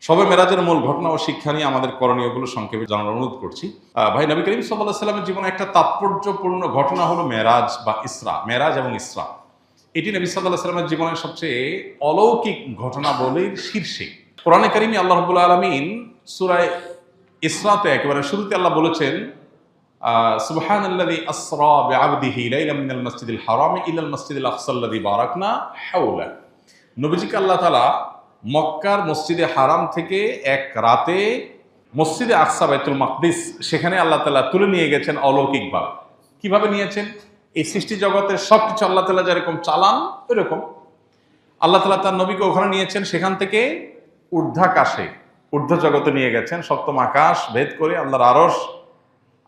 শবে মেরাজের মূল ঘটনা ও শিক্ষা নিয়ে আমাদের করণীয়গুলো সংক্ষেপে জানার অনুরোধ করছি। ভাই, নবী করিম সাল্লাল্লাহু আলাইহি সাল্লামের জীবনে একটা তাৎপর্যপূর্ণ ঘটনা হলো মেরাজ বা ইসরা। মেরাজ এবং ইসরা এটি নবী সাল্লাল্লাহু আলাইহি সাল্লামের জীবনের সবচেয়ে অলৌকিক ঘটনাবলীর শীর্ষে। কোরআনে কারিমে আল্লাহ রাব্বুল আলামিন সূরা ইসরাতে একেবারে শুরুতে আল্লাহ বলেছেন, সুবহানাল্লাযী আসরা বিআবদিহি লাইলাম মিনাল মাসজিদিল হারামি ইলাল মাসজিদিল আকসাল্লাযী বারাকনা হাওলা। নবীজিকে আল্লাহ তাআলা মক্কার মসজিদে হারাম থেকে এক রাতে মসজিদে আকসা বাইতুল মাকদিস সেখানে আল্লাহ তাআলা তুলে নিয়ে গেছেন অলৌকিকভাবে। কিভাবে নিয়েছেন? এই সৃষ্টি জগতের সবকিছু আল্লাহ তাআলা যেরকম চালান ওইরকম আল্লাহ তাআলা তার নবীকে ওখানে নিয়েছেন। সেখান থেকে ঊর্ধ্বাকাশে ঊর্ধ্ব জগতে নিয়ে গেছেন, সপ্তম আকাশ ভেদ করে আল্লাহর আরশ,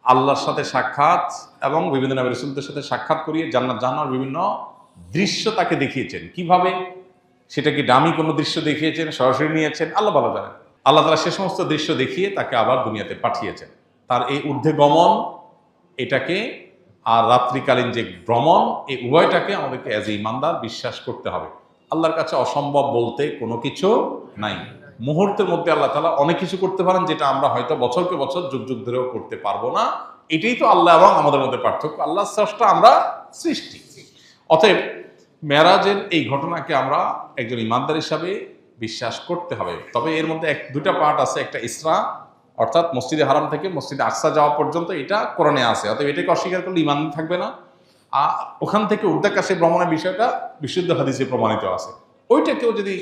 আল্লাহর সাথে সাক্ষাৎ এবং বিভিন্ন নবী রাসূলদের সাথে সাক্ষাৎ করিয়ে জান্নাত জাহান্নামের বিভিন্ন দৃশ্য তাকে দেখিয়েছেন। কিভাবে? সেটা কি দামি কোনো দৃশ্য দেখিয়েছেন, সরাসরি নিয়েছেন, আল্লাহ ভালো জানেন। আল্লাহ তাআলা সে সমস্ত দৃশ্য দেখিয়ে তাকে আবার দুনিয়াতে পাঠিয়েছেন। তার এই ঊর্ধ্বে গমন এটাকে আর রাত্রিকালীন যে ভ্রমণ, এই উভয়টাকে আমাদেরকে অ্যাজ এ ইমানদার বিশ্বাস করতে হবে। আল্লাহর কাছে অসম্ভব বলতে কোনো কিছু নাই। মুহূর্তের মধ্যে আল্লাহ তাআলা অনেক কিছু করতে পারেন, যেটা আমরা হয়তো বছরকে বছর যুগ যুগ ধরেও করতে পারবো না। এটাই তো আল্লাহ এবং আমাদের মধ্যে পার্থক্য। আল্লাহ স্রষ্টা, আমরা সৃষ্টি। অতএব মেরাজের এই ঘটনাকে আমরা একজন ইমানদার হিসাবে বিশ্বাস করতে হবে। তবে এর মধ্যে দুটা পার্ট আছে। একটা ইসরা, অর্থাৎ মসজিদে হারাম থেকে মসজিদে আকসা যাওয়া পর্যন্ত, এটা কোরআনে আছে। অতএব এটাকে অস্বীকার করলে ইমান থাকবে না। আর ওখান থেকে ঊর্ধ্বাকাশে ভ্রমণের বিষয়টা বিশুদ্ধ হাদিসে প্রমাণিত আছে। ওইটা কেউ যদি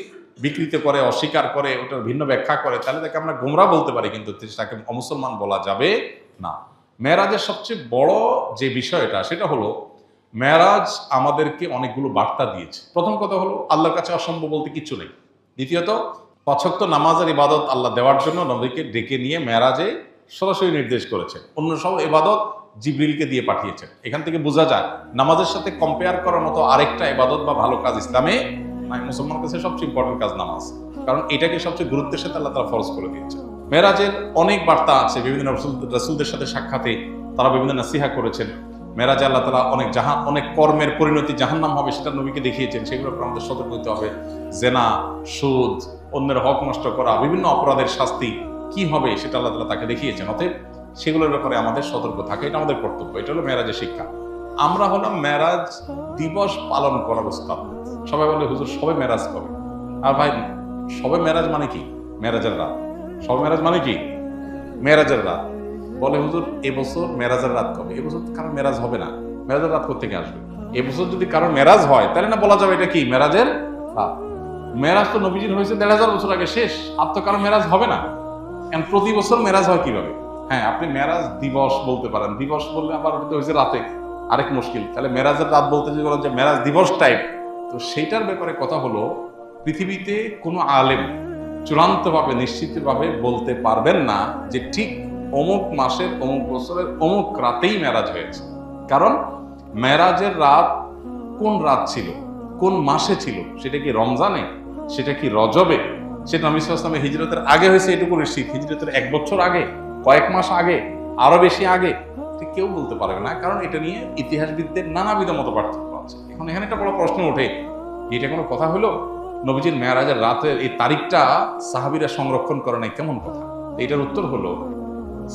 বিকৃত করে, অস্বীকার করে, ওটার ভিন্ন ব্যাখ্যা করে, তাহলে তাকে আমরা গোমরাহ বলতে পারি, কিন্তু তাকে অমুসলমান বলা যাবে না। মেরাজের সবচেয়ে বড় যে বিষয়টা সেটা হলো, মেরাজ আমাদেরকে অনেকগুলো বার্তা দিয়েছে। প্রথম কথা হলো, আল্লাহর কাছে অসম্ভব বলতে কিচ্ছু নেই। দ্বিতীয়ত, ৫ ওয়াক্ত নামাজের ইবাদত আল্লাহ দেওয়ার জন্য নবীকে ডেকে নিয়ে মেরাজে সরাসরি নির্দেশ করেছেন। অন্য সব ইবাদত জিবরিলকে দিয়ে পাঠিয়েছেন। এখান থেকে বোঝা যায় নামাজের সাথে কম্পেয়ার করার মতো আরেকটা ইবাদত বা ভালো কাজ ইসলামে নাই। মুসলমানের কাছে সবচেয়ে ইম্পর্টেন্ট কাজ নামাজ, কারণ এটাকে সবচেয়ে গুরুত্বের সাথে আল্লাহ তাআলা ফরজ করে দিয়েছেন। মেরাজের অনেক বার্তা আছে। বিভিন্ন রাসূলদের সাথে সাক্ষাতে তারা বিভিন্ন নাসিহা করেছেন। মেরাজে আল্লাহ তাআলা অনেক কর্মের পরিণতি জাহান্নাম হবে সেটা নবীকে দেখিয়েছেন। সেগুলোর উপর আমাদের সতর্ক হতে হবে। জেনা, সুদ, অন্যের হক নষ্ট করা, বিভিন্ন অপরাধের শাস্তি কি হবে সেটা আল্লাহ তাআলা তাকে দেখিয়েছেন। অতএব সেগুলোর ব্যাপারে আমাদের সতর্ক থাকে, এটা আমাদের কর্তব্য। এটা হলো মেরাজের শিক্ষা। আমরা হলাম মেরাজ দিবস পালন করার উস্তাদ। সবাই বলে, হুজুর সবে মেরাজ কবে? আর ভাই, সবে মেরাজ মানে কি? মেরাজের রাত। সবে মেরাজ মানে কি? মেরাজের রাত। বলে, হুজুর এবছর মেরাজের রাত কবে? এবছর কারো মেরাজ হবে না, মেরাজের রাত কোত্থেকে আসবে? এবছর যদি কারো মেরাজ হয় তাহলে না বলা যাবে এটা কি? মেরাজের রাত। মেরাজ তো নবীজির হয়েছে ১৫০০ বছর আগে, শেষ। আর তো কারো মেরাজ হবে না। এখন প্রতি বছর মেরাজ হয় কিভাবে? হ্যাঁ, আপনি মেরাজ দিবস বলতে পারেন। দিবস বললে আবার ওটা হয়েছে রাতে, আরেক মুশকিল। তাহলে মেরাজের রাত বলতে যদি বলেন যে মেরাজ দিবস টাইপ, তো সেইটার ব্যাপারে কথা হলো, পৃথিবীতে কোনো আলেম চূড়ান্তভাবে নিশ্চিতভাবে বলতে পারবেন না যে ঠিক অমুক মাসের অমুক বছরের অমুক রাতেই মেরাজ হয়েছে। কারণ মেরাজের রাত কোন রাত ছিল, কোন মাসে ছিল, সেটা কি রমজানে, সেটা কি রজবে, সেটা নবী সাল্লাল্লাহু আলাইহি ওয়াসাল্লামের হিজরতের আগে হয়েছে এটুকু নিশ্চিত, হিজরতের ১ বছর আগে, কয়েক মাস আগে, আরো বেশি আগে, কেউ বলতে পারবে না। কারণ এটা নিয়ে ইতিহাসবিদদের নানাবিধ মত পার্থক্য আছে। এখন এখানে একটা বড় প্রশ্ন ওঠে, এটা কোনো কথা হলো? নবীজির মেরাজের রাতের এই তারিখটা সাহাবীরা সংরক্ষণ করে নাই, কেমন কথা? এটার উত্তর হলো,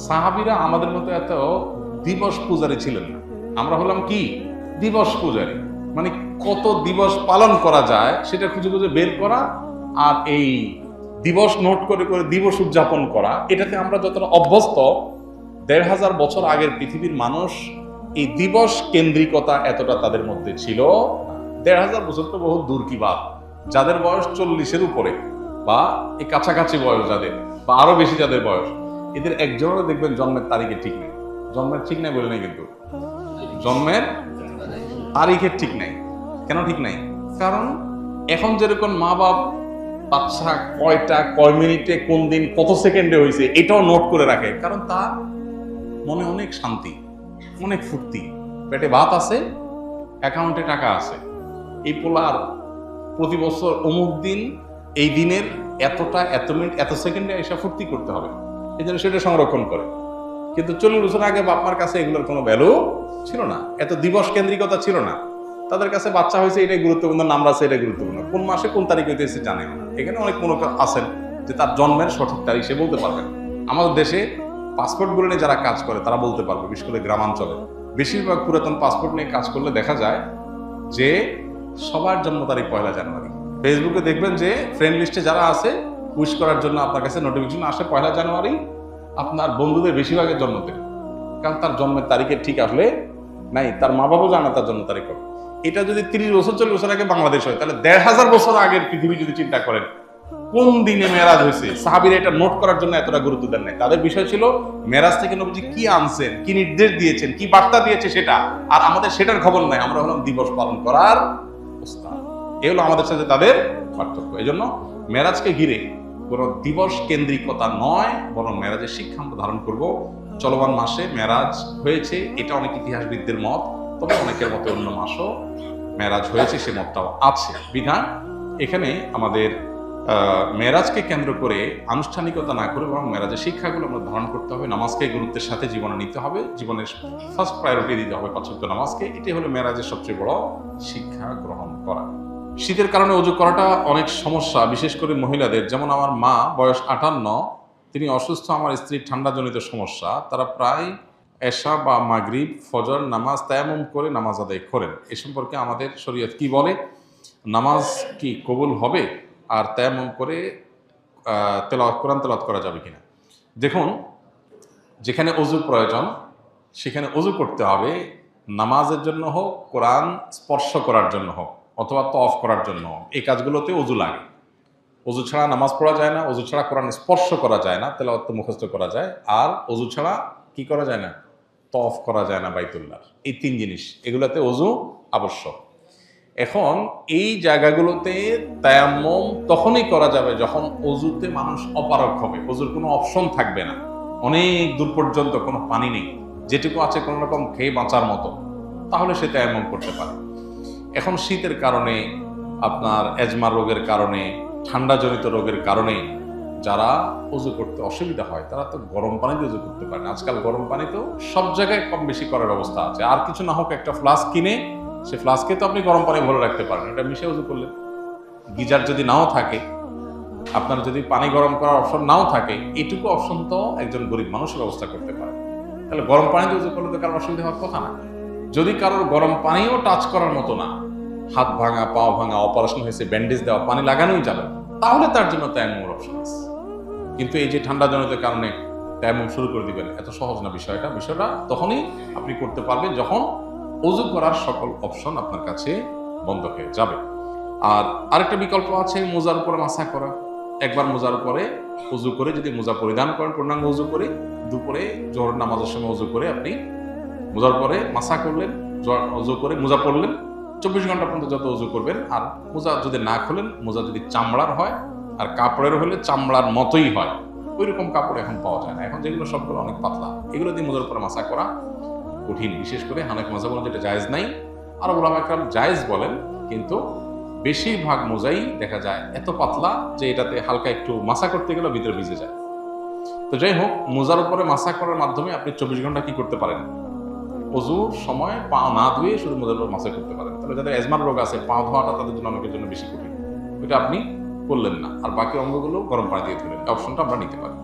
সাহাবীরা আমাদের মতো এত দিবস পূজারী ছিলেন না। আমরা হলাম কি? দিবস পূজারী। মানে কত দিবস পালন করা যায় সেটা খুঁজে খুঁজে বের করা, আর এই দিবস নোট করে করে দিবস উদযাপন করা, এটাতে আমরা যতটা অভ্যস্ত। ১৫০০ বছর আগের পৃথিবীর মানুষ এই দিবস কেন্দ্রিকতা এতটা তাদের মধ্যে ছিল। ১৫০০ বছর তো বহু দূর কি বাত। যাদের বয়স ৪০-এর উপরে বা এই কাছাকাছি বয়স যাদের, বা আরো বেশি যাদের বয়স, এদের একজনেরও দেখবেন জন্মের তারিখে ঠিক নেই। জন্মের ঠিক নাই বলে নাই, কিন্তু জন্মের তারিখের ঠিক নাই। কেন ঠিক নাই? কারণ এখন যেরকম মা বাপ বাচ্চা কয়টা, কয় মিনিটে, কোন দিন, কত সেকেন্ডে হয়েছে এটাও নোট করে রাখে। কারণ তার মনে অনেক শান্তি, অনেক ফুর্তি, পেটে ভাত আছে, অ্যাকাউন্টে টাকা আছে। এই পোলার প্রতি বছর অমুক দিন, এই দিনের এতটা, এত মিনিট, এত সেকেন্ডে এসে ফুর্তি করতে হবে, এই জন্য সেটা সংরক্ষণ করে। কিন্তু ৪০ বছর আগে বাপমার কাছে এগুলোর কোনো ভ্যালু ছিল না, এত দিবস কেন্দ্রিকতা ছিল না। তাদের কাছে বাচ্চা হয়েছে এটাই গুরুত্বপূর্ণ, নাম আছে এটাই গুরুত্বপূর্ণ, কোন মাসে কোন তারিখ হইতেছে জানে না। এখানে অনেক মনে আছেন যে তার জন্মের সঠিক তারিখ সে বলতে পারবে না। আমাদের দেশে পাসপোর্টগুলো নিয়ে যারা কাজ করে তারা বলতে পারবে, বিশেষ করে গ্রামাঞ্চলে। বেশিরভাগ পুরাতন পাসপোর্ট নিয়ে কাজ করলে দেখা যায় যে সবার জন্ম তারিখ 1 জানুয়ারি। ফেসবুকে দেখবেন যে ফ্রেন্ড লিস্টে যারা আছে উইশ করার জন্য আপনার কাছে নোটিফিকেশন আসে 1 জানুয়ারি, আপনার বন্ধুদের বেশিরভাগের জন্মদিন, কারণ তার জন্মের তারিখে ঠিক আসলে নাই, তার মা বাবাও জানে তার জন্ম তারিখ কবে। এটা যদি 30 বছর 40 বছর আগে বাংলাদেশ হয়, তাহলে 1500 বছর আগের পৃথিবী যদি চিন্তা করেন কোন দিনে মেরাজ হয়েছে, সাহাবীরা এটা নোট করার জন্য এতটা গুরুত্ব দেন নাই। তাদের বিষয় ছিল মেরাজ থেকে নবীজি কি আনছেন, কি নির্দেশ দিয়েছেন, কি বার্তা দিয়েছে সেটা, আর আমাদের সেটার খবর নাই। আমরা হলাম দিবস পালন করার ওস্তাদ। এ হলো আমাদের সাথে তাদের পার্থক্য। এই জন্য মেরাজকে ঘিরে কোনো দিবস কেন্দ্রিকতা নয়, বরং মেরাজের শিক্ষা আমরা ধারণ করব। চলমান মাসে মেরাজ হয়েছে, এটা অনেক ইতিহাসবিদদের মত, তবে অনেকের মতে অন্য মাসও মেরাজ হয়েছে সে মতটাও আছে। বিধান এখানে আমাদের মেরাজকে কেন্দ্র করে আনুষ্ঠানিকতা না করে বরং মেরাজের শিক্ষাগুলো আমরা ধারণ করতে হবে। নামাজকে গুরুত্বের সাথে জীবনে নিতে হবে, জীবনের ফার্স্ট প্রায়োরিটি দিতে হবে 5 ওয়াক্ত নামাজকে। এটাই হলো মেরাজের সবচেয়ে বড় শিক্ষা গ্রহণ করা। শীতের কারণে ওযু করাটা অনেক সমস্যা, বিশেষ করে মহিলাদের। যেমন আমার মা, বয়স 58, তিনি অসুস্থ, আমার স্ত্রীর ঠান্ডাজনিত সমস্যা। তারা প্রায় এশা বা মাগরিব ফজর নামাজ তায়াম্মুম করে নামাজ আদায় করেন। এ সম্পর্কে আমাদের শরীয়ত কি বলে? নামাজ কি কবুল হবে? আর তায়াম্মুম করে কোরআন তেলাওয়াত করা যাবে কিনা? দেখুন, যেখানে ওযুর প্রয়োজন সেখানে ওযু করতে হবে। নামাজের জন্য হোক, কোরআন স্পর্শ করার জন্য হোক, অথবা তওয়াফ করার জন্য হোক, এই কাজগুলোতে ওযু লাগে। ওযু ছাড়া নামাজ পড়া যায় না, ওযু ছাড়া কোরআন স্পর্শ করা যায় না, তেলাওয়াত মুখস্থ করা যায়, আর ওযু ছাড়া কি করা যায় না? তওয়াফ করা যায় না বাইতুল্লাহর। এই 3 জিনিস, এগুলোতে ওযু আবশ্যক। এখন এই জায়গাগুলোতে তায়াম্মুম তখনই করা যাবে যখন ওযুতে মানুষ অপারগ হবে, ওযুর কোনো অপশন থাকবে না, অনেক দূর পর্যন্ত কোনো পানি নেই, যেটুকু আছে কোনো রকম খেয়ে বাঁচার মতো, তাহলে সে তায়াম্মুম করতে পারে। এখন শীতের কারণে, আপনার এজমা রোগের কারণে, ঠান্ডাজনিত রোগের কারণে যারা ওযু করতে অসুবিধা হয় তারা তো গরম পানিতে ওযু করতে পারে না। আজকাল গরম পানি তো সব জায়গায় কম বেশি করার অবস্থা আছে। আর কিছু না হোক, একটা ফ্লাস্ক কিনে সে ফ্লাস্কে তো আপনি গরম পানি ভরে রাখতে পারেন, এটা মিশে ওযু করলেন। গিজার যদি নাও থাকে, আপনার যদি পানি গরম করার অপশন নাও থাকে, এটুকু অপশন তো একজন গরিব মানুষের ব্যবস্থা করতে পারে। তাহলে গরম পানিতে ওযু করলে তো কারোর অসুবিধা হওয়ার কথা না। যদি কারোর গরম পানিও টাচ করার মতো না, হাত ভাঙা, পা ভাঙা, অপারেশন হয়েছে, ব্যান্ডেজ দেওয়া, পানি লাগানোই যাবে, তাহলে তার জন্য তায়াম্মুমের অপশন আছে। কিন্তু এই যে ঠান্ডাজনিত কারণে তায়াম্মুম শুরু করে দিবেন, এত সহজ না বিষয়টা। বিষয়টা তখনই আপনি করতে পারবেন যখন ওযু করার সকল অপশন আপনার কাছে বন্ধ হয়ে যাবে। আর আরেকটা বিকল্প আছে, মোজার উপরে মাসা করা। একবার মোজার উপরে ওযু করে যদি মোজা পরিধান করেন, পূর্ণাঙ্গ ওযু করে, দুপুরে জোহর নামাজের সময় ওযু করে আপনি মোজার পরে মাসা করলেন, ওযু করে মোজা পরলেন, 24 ঘন্টা পর্যন্ত যত ওযু করবেন। আর মোজা যদি না খোলেন, মোজা যদি চামড়ার হয় আর কাপড়ের হলে চামড়ার মতোই হয়, ওই রকম কাপড় এখন পাওয়া যায় না। এখন যেগুলো সবগুলো অনেক পাতলা, এগুলো দিয়ে মোজার উপরে মাসা করা কঠিন। বিশেষ করে হানাফি মাযহাব যেটা জায়েজ নাই, আর উলামা কেরাম জায়েজ বলেন, কিন্তু বেশিরভাগ মোজাই দেখা যায় এত পাতলা যে এটাতে হালকা একটু মাসা করতে গেলে ভিতরে ভিজে যায়। তো যাই হোক, মোজার উপরে মাসা করার মাধ্যমে আপনি 24 ঘন্টা কি করতে পারেন? ওযুর সময় পা না ধুয়ে শুধু মোজার উপর মাসা করতে পারেন। তাহলে যাদের এজমার রোগ আছে, পা ধোয়াটা তাদের জন্য অনেকের জন্য বেশি কঠিন, এটা আপনি করলেন না, আর বাকি অঙ্গগুলো গরম পানি দিয়ে ধুলেন। এই অপশনটা আমরা নিতে পারি।